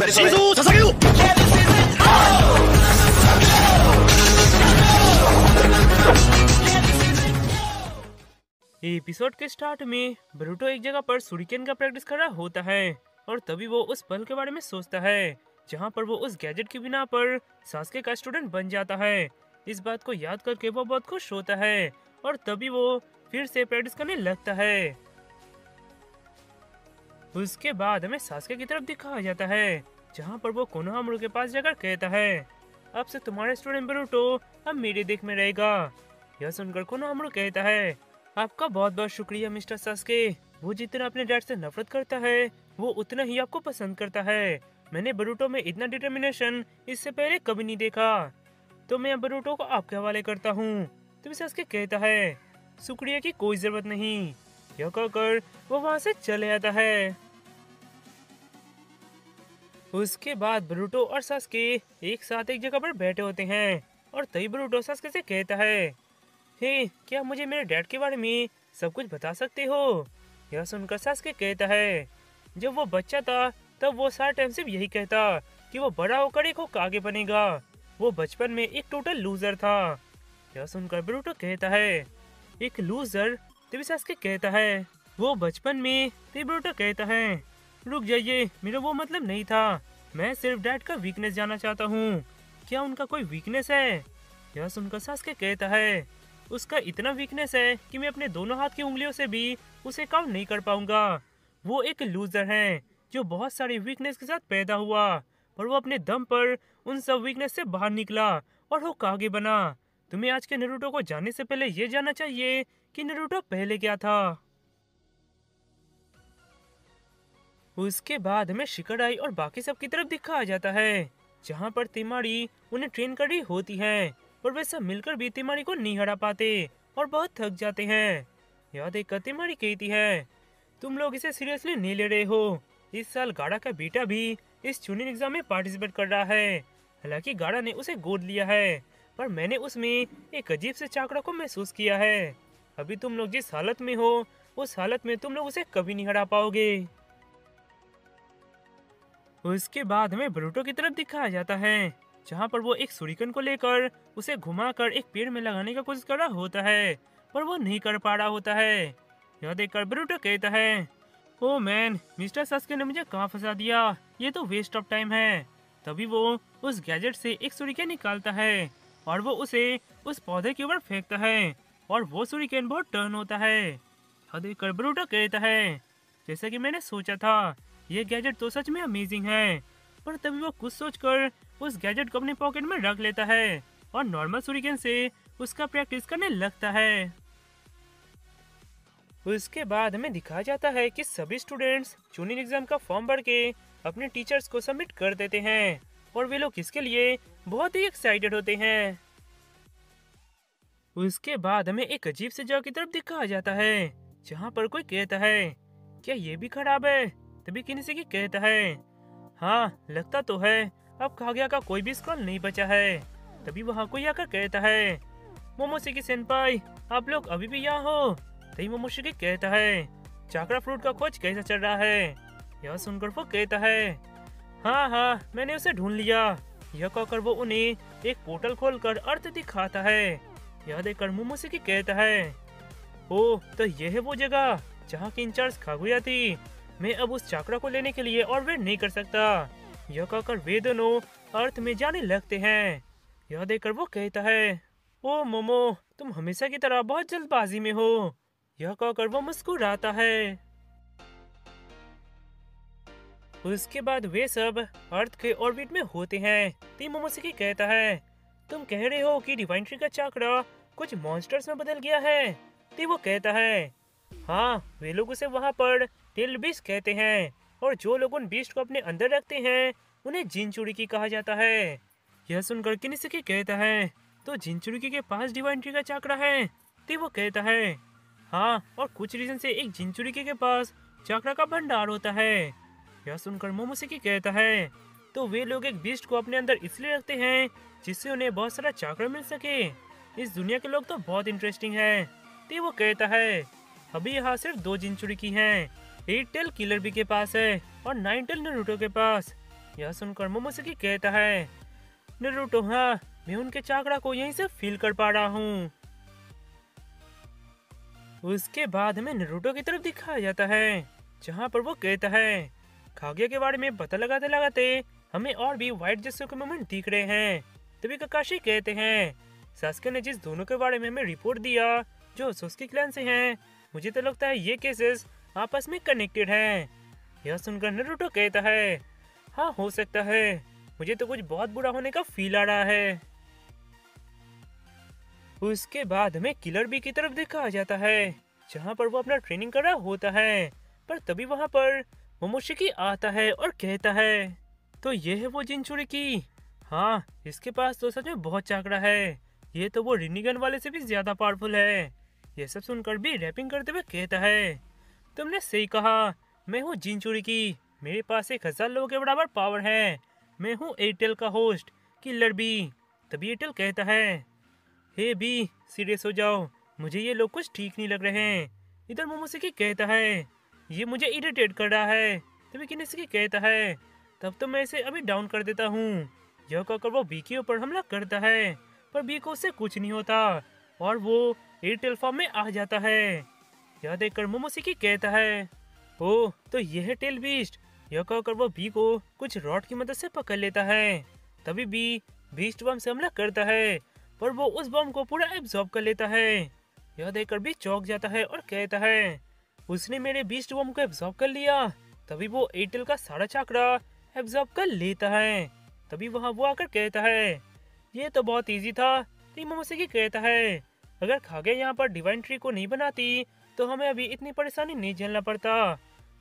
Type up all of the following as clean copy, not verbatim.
真相を捧げよう。एपिसोड के स्टार्ट में बरूटो एक जगह पर सुरिकेन का प्रैक्टिस कर रहा होता है और तभी वो उस पल के बारे में सोचता है जहाँ पर वो उस गैजेट की बिना पर सास्के का स्टूडेंट बन जाता है। इस बात को याद करके वो बहुत खुश होता है और तभी वो फिर से प्रैक्टिस करने लगता है। उसके बाद हमें सास्के की तरफ दिखाया जाता है जहाँ पर वो कोनोहामारू के पास जाकर कहता है, अब से तुम्हारा स्टूडेंट बरूटो अब मेरे देख में रहेगा। यह सुनकर कोनोहामारू कहता है, आपका बहुत बहुत शुक्रिया मिस्टर सास्के। वो जितना अपने डैड से नफरत करता है वो उतना ही आपको पसंद करता है। मैंने बरूटो में इतना डिटर्मिनेशन इससे पहले कभी नहीं देखा, तो मैं बरूटो को आपके हवाले करता हूँ। तभी सास्के कहता है, शुक्रिया की कोई जरूरत नहीं। यह कहकर वो वहाँ से चले आता है। उसके बाद बरूटो और सास्के एक साथ एक जगह पर बैठे होते हैं और तभी बरूटो सास्के से कहता है, हे, क्या मुझे मेरे डैड के बारे में सब कुछ बता सकते हो? यह सुनकर सास्के कहता है, जब वो बच्चा था तब वो सारा टाइम सिर्फ यही कहता कि वो बड़ा होकर एक होकागे बनेगा। वो बचपन में एक टोटल लूजर था। यह सुनकर बरूटो कहता है, एक लूजर? तभी सास्के कहता है, वो बचपन में। तभी बरूटो कहता है, रुक जाइए, मेरा वो मतलब नहीं था। मैं सिर्फ डैड का वीकनेस जानना चाहता हूँ। क्या उनका कोई वीकनेस है? यह सुनकर सास्के कहता है, उसका इतना वीकनेस है कि मैं अपने दोनों हाथ की उंगलियों से भी उसे काउंट नहीं कर पाऊंगा। वो एक लूजर है जो बहुत सारी वीकनेस के साथ पैदा हुआ, पर वो अपने दम पर उन सब वीकनेस से बाहर निकला और होकागे बना। तुम्हें आज के नारुतो को जानने से पहले ये जानना चाहिए कि नारुतो पहले क्या था। उसके बाद हमें शिकाडाई और बाकी सब की तरफ दिखाया जाता है जहाँ पर तिमारी उन्हें ट्रेन कर रही होती है, पर वे सब मिलकर भी तिमारी को नहीं हरा पाते और बहुत थक जाते हैं। यह देखकर तिमारी कहती है, तुम लोग इसे सीरियसली नहीं ले रहे हो। इस साल गाड़ा का बेटा भी इस चुनिंग एग्जाम में पार्टिसिपेट कर रहा है। हालांकि गाड़ा ने उसे गोद लिया है, पर मैंने उसमें एक अजीब से चाकड़ा को महसूस किया है। अभी तुम लोग जिस हालत में हो उस हालत में तुम लोग उसे कभी नहीं हरा पाओगे। उसके बाद हमें बरूटो की तरफ दिखाया जाता है जहाँ पर वो एक सुरिकन को लेकर उसे घुमाकर एक पेड़ में लगाने का कोशिश कर रहा होता है, पर वो नहीं कर पा रहा होता है। यह देखकर बरूटो कहता है, ओ मैन, मिस्टर सास्के ने मुझे कहाँ फंसा दिया, ये तो वेस्ट ऑफ टाइम है। तभी वो उस गैजेट से एक सुरिकन निकालता है और वो उसे उस पौधे के ऊपर फेंकता है और वो सुरिकन बहुत टर्न होता है। यह देखकर बरूटो कहता है, जैसा कि मैंने सोचा था, ये गैजेट तो सच में अमेजिंग है। पर तभी वो कुछ सोचकर उस गैजेट को अपने पॉकेट में रख लेता है और नॉर्मल सुरिकेन से उसका प्रैक्टिस करने लगता है। उसके बाद हमें दिखाया जाता है कि सभी स्टूडेंट्स चुनिंग एग्जाम का फॉर्म भर के अपने टीचर्स को सबमिट कर देते हैं और वे लोग इसके लिए बहुत ही एक्साइटेड होते हैं। उसके बाद हमें एक अजीब सी जगह की तरफ दिखाया जाता है जहाँ पर कोई कहता है, क्या ये भी खराब है? तभी किन्ही कहता है, हाँ लगता तो है, अब कागया का कोई भी स्क्रॉल नहीं बचा है। तभी वहाँ कोई आकर कहता है, मोमोशिकी सेनपाई, आप लोग अभी भी यहाँ हो? तभी मोमोशिकी कहता है, चाकरा फ्रूट का खोज कैसा चल रहा है? यह सुनकर वो कहता है, हाँ हाँ मैंने उसे ढूंढ लिया। यह कहकर वो उन्हें एक पोर्टल खोलकर अर्थ दिखाता है। यह देखकर मोमोशिकी कहता है, ओ तो यह है वो जगह जहाँ की इंचार्ज कागुया थी। मैं अब उस चाकरा को लेने के लिए और वेट नहीं कर सकता। यह कहकर वे दोनों अर्थ में जाने लगते हैं। यह देखकर वो कहता है, ओ मोमो, तुम हमेशा की तरह बहुत जल्दबाजी में हो। यह कहकर वो मुस्कुराता है। उसके बाद वे सब अर्थ के ऑर्बिट में होते हैं। ती मोमोशिकी कहता है, तुम कह रहे हो कि डिवाइन ट्री का चाकरा कुछ मॉन्स्टर्स में बदल गया है? ती वो कहता है, हाँ, वे लोग उसे वहाँ पर टेल बीस्ट कहते हैं और जो लोग उन बीस्ट को अपने अंदर रखते हैं उन्हें जिनचुरिकी कहा जाता है। यह सुनकर किन्ही कहता है, तो जिनचुरिकी के पास डिवाइन ट्री का चाकरा है? तो वो कहता है, हाँ, और कुछ रीजन से एक जिनचुरिकी के पास चाकरा का भंडार होता है। यह सुनकर मोमोशिकी कहता है, तो वे लोग एक बीस्ट को अपने अंदर इसलिए रखते हैं जिससे उन्हें बहुत सारा चाकरा मिल सके। इस दुनिया के लोग तो बहुत इंटरेस्टिंग है। तो वो कहता है, अभी यहाँ सिर्फ 2 जिनचुरिकी हैं, 8 टेल किलर बी के पास है और 9 टेल नारुतो के पास। यह सुनकर मोमोसकी कहता है, नारुतो हाँ, मैं उनके चाकरा को यहीं से फील कर पा रहा हूँ। उसके बाद हमें नारुतो की तरफ दिखाया जाता है, जहाँ पर वो कहता है, कागे के बारे में पता लगाते लगाते हमें और भी व्हाइट जैसे के मोमेंट दिख रहे हैं। तभी काकाशी कहते हैं, सास्के ने जिस दोनों के बारे में हमें रिपोर्ट दिया जो सोस्की क्लैन से हैं, मुझे तो लगता है ये केसेस आपस में कनेक्टेड हैं। यह सुनकर नारुतो कहता है, हाँ हो सकता है, मुझे तो कुछ बहुत बुरा होने का फील आ रहा है। उसके बाद हमें किलर बी की तरफ दिखाया जाता है, जहाँ पर वो अपना ट्रेनिंग कर रहा होता है। पर तभी वहाँ पर मोमोशिकी आता है और कहता है, तो ये है वो जिनचुरिकी। हाँ, इसके पास तो सच में बहुत चाकरा है, ये तो वो रिनिगन वाले से भी ज्यादा पावरफुल है। ये सब सुनकर भी रैपिंग करते हुए कहता है, तुमने सही कहा, मैं हूँ जिनचुरिकी, मेरे पास 1000 लोगों के बराबर पावर है। मैं हूँ एयरटेल का होस्ट किलर बी। तभी एयरटेल कहता है, हे बी सीरियस हो जाओ, मुझे ये लोग कुछ ठीक नहीं लग रहे हैं। इधर मोमोशिकी कहता है, ये मुझे इरिटेट कर रहा है। तभी किनेशिकी कहता है, तब तो मैं इसे अभी डाउन कर देता हूँ। यह कहकर वो बी के ऊपर हमला करता है, पर बी को उससे कुछ नहीं होता और वो एयरटेल फॉर्म में आ जाता है। यह देखकर मोमोशिकी कहता है, ओह तो यह है टेल बीस्ट। यह कहकर वो बी को कुछ रॉड की मदद से पकड़ लेता है। तभी बी बीस्ट बम से हमला करता है, पर वो उस बम को पूरा एब्जॉर्ब कर लेता है। यह देखकर भी चौंक जाता है और कहता है, उसने मेरे बीस्ट बम को एब्जॉर्ब कर लिया। तभी वो एयरटेल का सारा चाकरा एब्जॉर्ब कर लेता है। तभी वहाँ वो आकर कहता है, ये तो बहुत इजी था। मोमोशिकी कहता है, अगर कागे यहाँ पर डिवाइन ट्री को नहीं बनाती तो हमें अभी इतनी परेशानी नहीं झेलना पड़ता।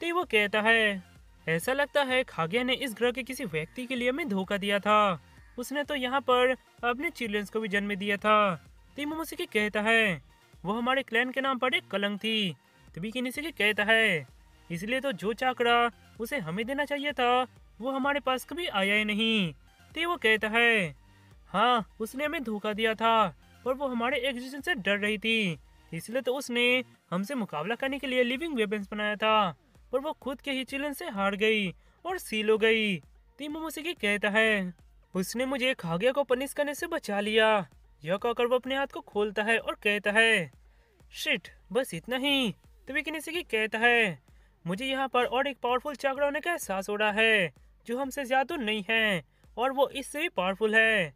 तो वो कहता है, ऐसा लगता है कागे ने इस ग्रह के किसी व्यक्ति के लिए हमें धोखा दिया था। उसने तो यहाँ पर अपने चिल्ड्रंस को भी जन्म दिया था। तो मोमोशिकी कहता है, वो हमारे क्लैन के नाम पर एक कलंक थी। तभी किनेशिकी कहता है, इसलिए तो जो चाकरा उसे हमें देना चाहिए था वो हमारे पास कभी आया ही नहीं। तो वो कहता है, हाँ उसने हमें धोखा दिया था, पर वो हमारे एग्जिस्टेंस से डर रही थी, इसलिए तो उसने हमसे मुकाबला करने के लिए लिविंग वेपन्स बनाया था, पर वो खुद के ही चिल्ड्रन से हार गई और सील हो गई। तो मोमोशिकी कहता है, उसने मुझे कागे को पनिश करने से बचा लिया। यह कहकर वो अपने हाथ को खोलता है और कहता है, शिट बस इतना ही। तभी किनेशिकी कहता है, मुझे यहाँ पर और एक पावरफुल चाकरा होने का एहसास हो रहा है, जो हमसे ज्यादा नहीं है और वो इससे भी पावरफुल है।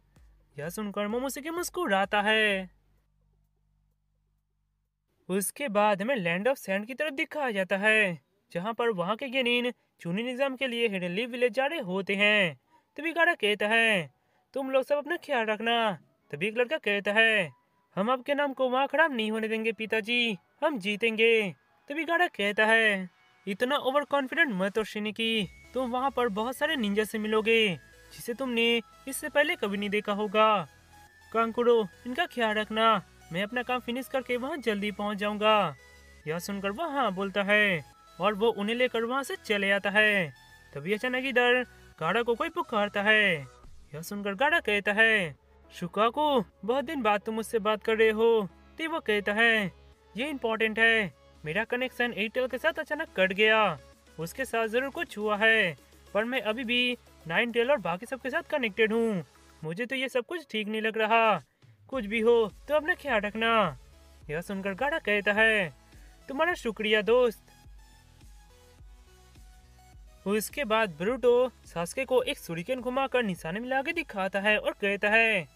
यह सुनकर मोमोशिकी मुस्कुराता है। उसके बाद हमें लैंड ऑफ सैंड की तरफ दिखाया जाता है, जहाँ पर वहाँ के गेनिन चूनी निजाम के लिए हिडन लीफ विलेज जा रहे होते हैं। तभी गाड़ा कहता है, तुम लोग सब अपना ख्याल रखना। तभी एक लड़का कहता है, हम आपके नाम को वहाँ खराब नहीं होने देंगे पिताजी, हम जीतेंगे। तभी गाड़ा कहता है, इतना ओवर कॉन्फिडेंट मत हो शिनिकी, तुम वहाँ पर बहुत सारे निंजा से मिलोगे जिसे तुमने इससे पहले कभी नहीं देखा होगा। कांकुरो इनका ख्याल रखना, मैं अपना काम फिनिश करके वहाँ जल्दी पहुँच जाऊंगा। यह सुनकर वह हाँ बोलता है और वो उन्हें लेकर वहाँ से चले आता है। तभी अचानक इधर गाड़ा को कोई पुकारता है। यह सुनकर गाड़ा कहता है, शुकाकू बहुत दिन बाद तुम मुझसे बात कर रहे हो। तो वो कहता है, ये इम्पोर्टेंट है, मेरा कनेक्शन एयरटेल के साथ अचानक कट गया। उसके साथ जरूर कुछ हुआ है, पर मैं अभी भी नाइनटेल और बाकी सबके साथ कनेक्टेड हूँ। मुझे तो ये सब कुछ ठीक नहीं लग रहा। कुछ भी हो तो अपना ख्याल रखना। यह सुनकर गाड़ा कहता है, तुम्हारा शुक्रिया दोस्त। उसके बाद ब्रूटो सास्के को एक सुरिकेन घुमाकर निशाने में लाके दिखाता है और कहता है,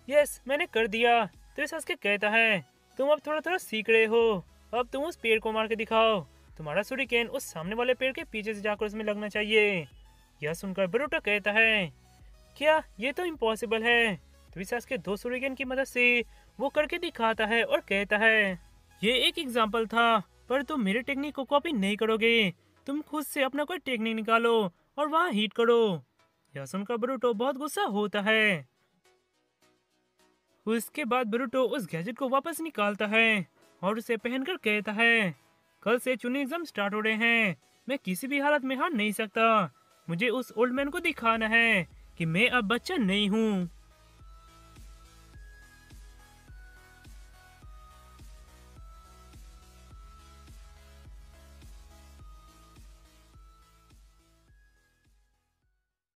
यस मैंने कर दिया। तो सास्के कहता है, तुम अब थोड़ा थोड़ा सीख रहे हो, अब तुम उस पेड़ को मार के दिखाओ। तुम्हारा सुरिकेन उस सामने वाले पेड़ के पीछे से जाकर उसमें लगना चाहिए। यह सुनकर ब्रूटो कहता है, क्या ये तो इम्पॉसिबल है। तो सास्के 2 सुरिकेन की मदद से वो करके दिखाता है और कहता है, ये एक एग्जाम्पल था, पर तुम मेरे टेक्निक को कॉपी नहीं करोगे। तुम खुद से अपना कोई टेक्निक निकालो और वहाँ हीट करो। यह सुनकर ब्रूटो बहुत गुस्सा होता है। उसके बाद ब्रूटो उस गैजेट को वापस निकालता है और उसे पहनकर कहता है, कल से चुनी एग्जाम स्टार्ट हो रहे हैं, मैं किसी भी हालत में हार नहीं सकता। मुझे उस ओल्ड मैन को दिखाना है कि मैं अब बच्चा नहीं हूँ।